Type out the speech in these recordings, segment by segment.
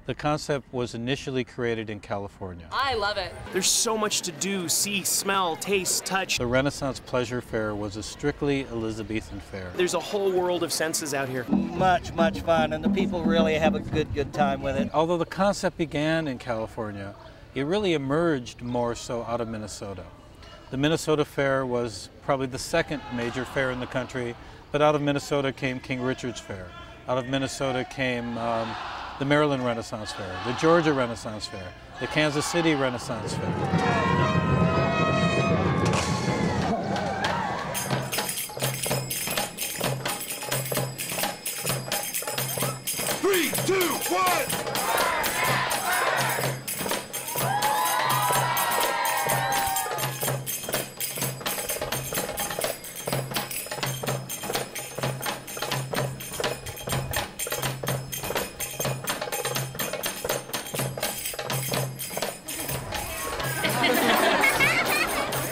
The concept was initially created in California. I love it. There's so much to do, see, smell, taste, touch. The Renaissance Pleasure Fair was a strictly Elizabethan fair. There's a whole world of senses out here. Much fun, and the people really have a good time with it. Although the concept began in California, it really emerged more so out of Minnesota. The Minnesota Fair was probably the second major fair in the country, but out of Minnesota came King Richard's Fair. Out of Minnesota came the Maryland Renaissance Fair, the Georgia Renaissance Fair, the Kansas City Renaissance Fair. 3, 2, 1!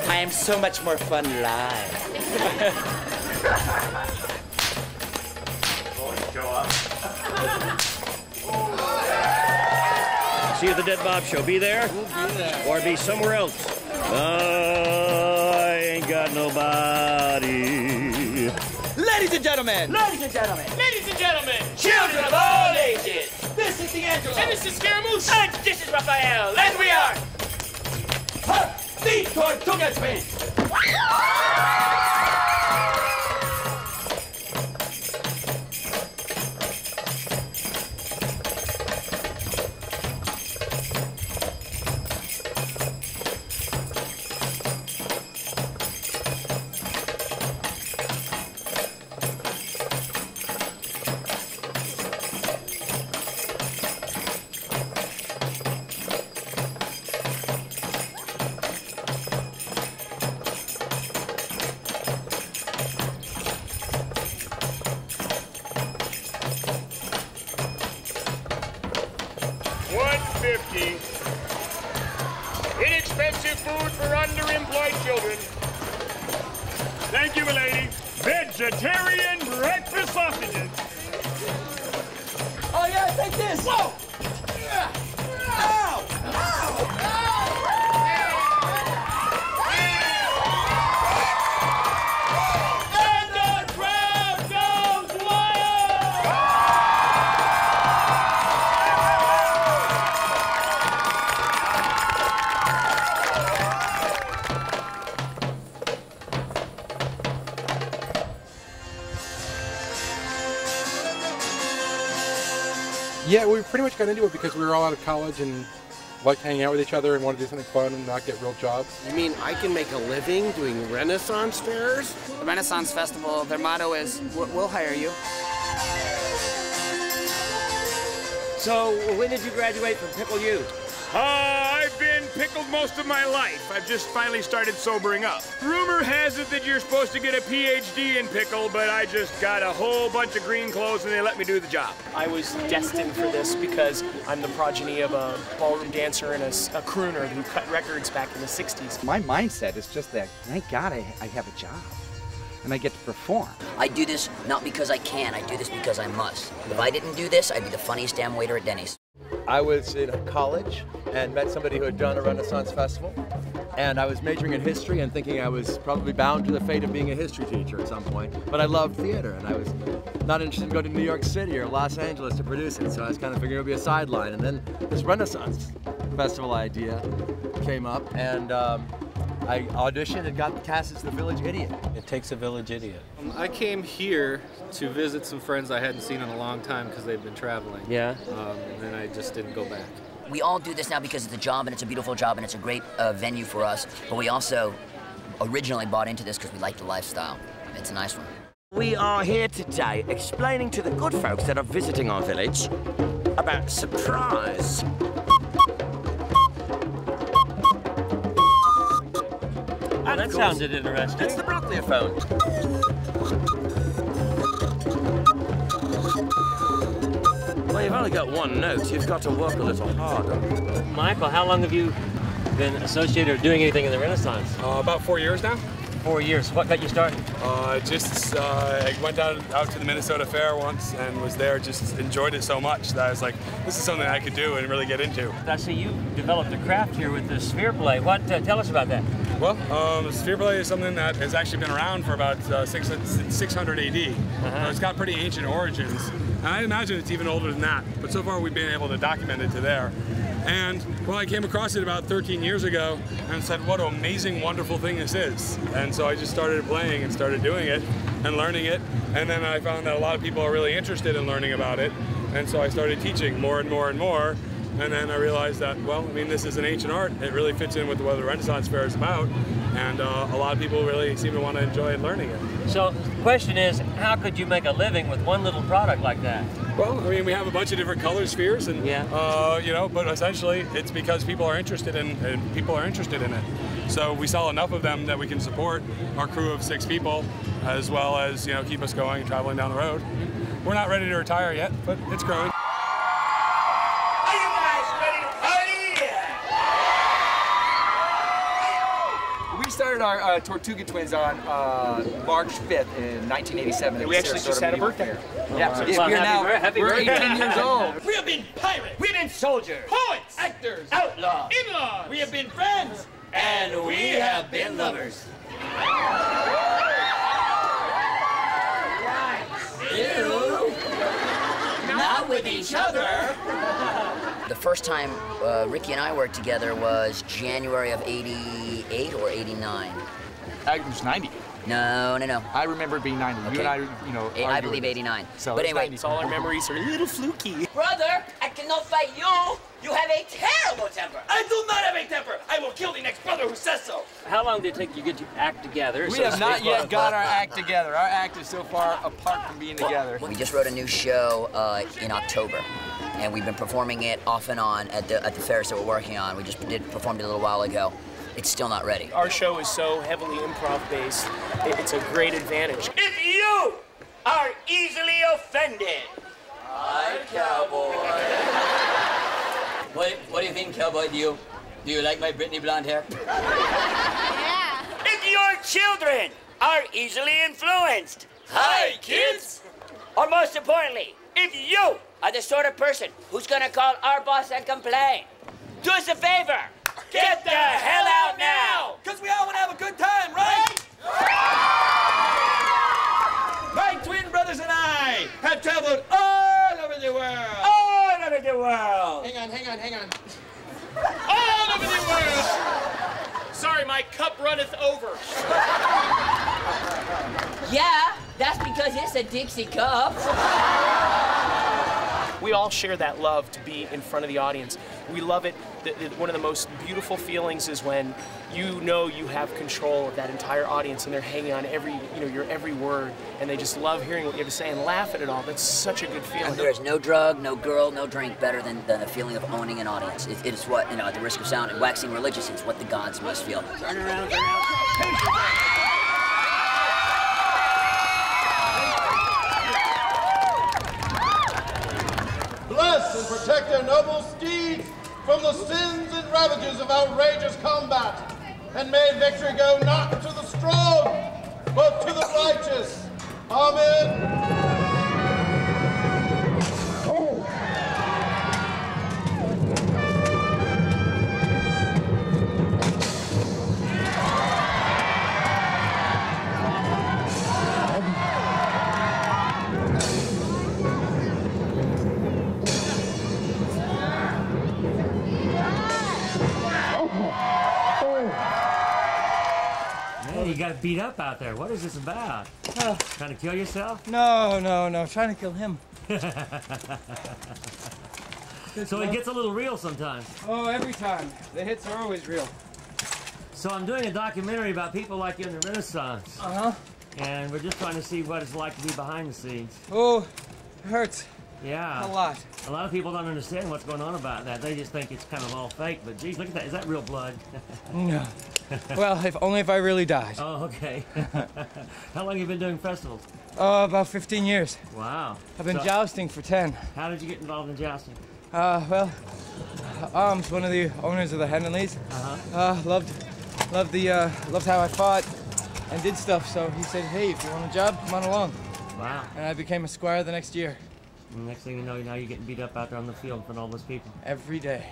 I am so much more fun live. See you at the Dead Bob Show. Be there? We'll be there. Or be somewhere else. I ain't got nobody. Ladies and gentlemen! Ladies and gentlemen. Ladies and gentlemen, Children of all ages! This is the Angelo! and this is Scaramouche. And this is Raphael. And we are. Die Tortugasmen! Inexpensive food for underemployed children. Thank you, milady. Vegetarian breakfast sausages. Oh yeah, take this! Whoa! Ow! And the crowd goes wild! Yeah, we pretty much got into it because we were all out of college and liked hanging out with each other and wanted to do something fun and not get real jobs. You mean I can make a living doing Renaissance fairs? The Renaissance Festival, their motto is, we'll hire you. So, when did you graduate from Pickle U? I've been pickled most of my life. I've just finally started sobering up. Rumor has it that you're supposed to get a PhD in pickle, but I just got a whole bunch of green clothes and they let me do the job. I was destined for this because I'm the progeny of a ballroom dancer and a crooner who cut records back in the 60s. My mindset is just that, thank God I have a job and I get to perform. I do this not because I can, I do this because I must. If I didn't do this, I'd be the funniest damn waiter at Denny's. I was in college and met somebody who had done a Renaissance festival, and I was majoring in history and thinking I was probably bound to the fate of being a history teacher at some point, but I loved theater and I was not interested in going to New York City or Los Angeles to produce it, so I was kind of figuring it would be a sideline, and then this Renaissance festival idea came up, and I auditioned and got cast as the village idiot. It takes a village idiot. I came here to visit some friends I hadn't seen in a long time because they've been traveling. Yeah. And then I just didn't go back. We all do this now because it's a job and it's a beautiful job and it's a great venue for us, but we also originally bought into this because we like the lifestyle. It's a nice one. We are here today explaining to the good folks that are visiting our village about surprise. Oh, that sounded interesting. It's the Broccoli-phone. Well, you've only got one note. You've got to work a little harder. Michael, how long have you been associated or doing anything in the Renaissance? About 4 years now. 4 years. What got you started? I went out to the Minnesota Fair once and was there, just enjoyed it so much that I was like, this is something I could do and really get into. I see you developed a craft here with the sphere play. What? Tell us about that. Well, sphere play is something that has actually been around for about 600 AD. It's got pretty ancient origins. And I imagine it's even older than that, but so far we've been able to document it to there. And well, I came across it about 13 years ago and said, what an amazing, wonderful thing this is. And so I just started playing and started doing it and learning it. And then I found that a lot of people are really interested in learning about it. And so I started teaching more and more and more. And then I realized that, well, I mean, this is an ancient art. It really fits in with what the Renaissance Fair is about. And a lot of people really seem to want to enjoy learning it. So the question is, how could you make a living with one little product like that? Well, I mean, we have a bunch of different color spheres, and you know, but essentially it's because people are interested in it. So we sell enough of them that we can support our crew of 6 people, as well as, you know, keep us going, traveling down the road. We're not ready to retire yet, but it's growing. We started our Tortuga Twins on March 5th in 1987. We actually just had a birthday. Yeah, we're 18 years old. We have been pirates. We have been soldiers. Poets. Actors. Outlaws. In-laws. We have been friends. And we have been lovers. Ew. Not with each other. The first time Ricky and I worked together was January of '88 or '89. It was 90. No. I remember it being 90. Okay. You and I, you know, I believe 89. So but anyway, all our memories are a little fluky. Brother, I cannot fight you. You have a terrible temper. I do not have a temper. I will kill the next brother who says so. How long did it take you to get your act together? We have not yet got our act together. Our act is so far apart from being together. We just wrote a new show in October, and we've been performing it off and on at the fairs that we're working on. We just performed it a little while ago. It's still not ready. Our show is so heavily improv-based. It's a great advantage. If you are easily offended. Hi, cowboy. What do you think, cowboy? Do you like my Britney blonde hair? Yeah. If your children are easily influenced. Hi, kids. Or most importantly, if you are the sort of person who's gonna call our boss and complain, do us a favor. Get the hell out now! Because we all want to have a good time, right? My twin brothers and I have traveled all over the world. All over the world. Hang on. All over the world! Sorry, my cup runneth over. Yeah, that's because it's a Dixie cup. We all share that love to be in front of the audience. We love it. One of the most beautiful feelings is when you know you have control of that entire audience and they're hanging on your every word, and they just love hearing what you have to say and laugh at it all. That's such a good feeling. And there is no drug, no girl, no drink better than the feeling of owning an audience. It is what, at the risk of sounding waxing religious, it's what the gods must feel. Turn around, turn around. Bless and protect their noble steeds from the sins and ravages of outrageous combat, and may victory go not to the strong, but to the righteous. Amen. You got beat up out there. What is this about? Trying to kill yourself? No. Trying to kill him. So it gets a little real sometimes. Oh, every time. The hits are always real. So I'm doing a documentary about people like you in the Renaissance. Uh-huh. And we're just trying to see what it's like to be behind the scenes. Oh, it hurts. Yeah. A lot. A lot of people don't understand what's going on about that. They just think it's kind of all fake. But geez, look at that. Is that real blood? No. Well, only if I really died. Oh, okay. How long have you been doing festivals? Oh, about 15 years. Wow. I've been jousting for 10. How did you get involved in jousting? Well, one of the owners of the Henleys. Uh-huh. Loved how I fought. and did stuff. So he said, hey, if you want a job, come on along. Wow. And I became a squire the next year. And next thing you know, now you're getting beat up out there on the field in front of all those people. Every day.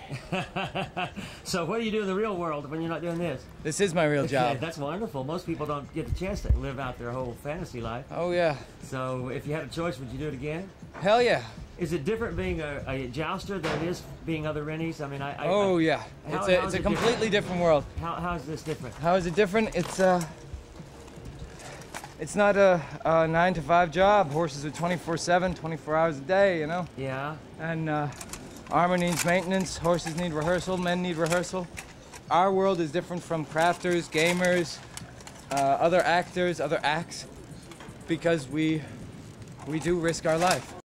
So what do you do in the real world when you're not doing this? This is my real job. That's wonderful. Most people don't get the chance to live out their whole fantasy life. Oh, yeah. So if you had a choice, would you do it again? Hell yeah. Is it different being a jouster than it is being other Rennies? I mean, yeah. It's a completely different world. How is this different? How is it different? It's not a 9-to-5 job. Horses are 24/7, 24 hours a day, you know? Yeah. And armor needs maintenance, horses need rehearsal, men need rehearsal. Our world is different from crafters, gamers, other actors, other acts, because we do risk our life.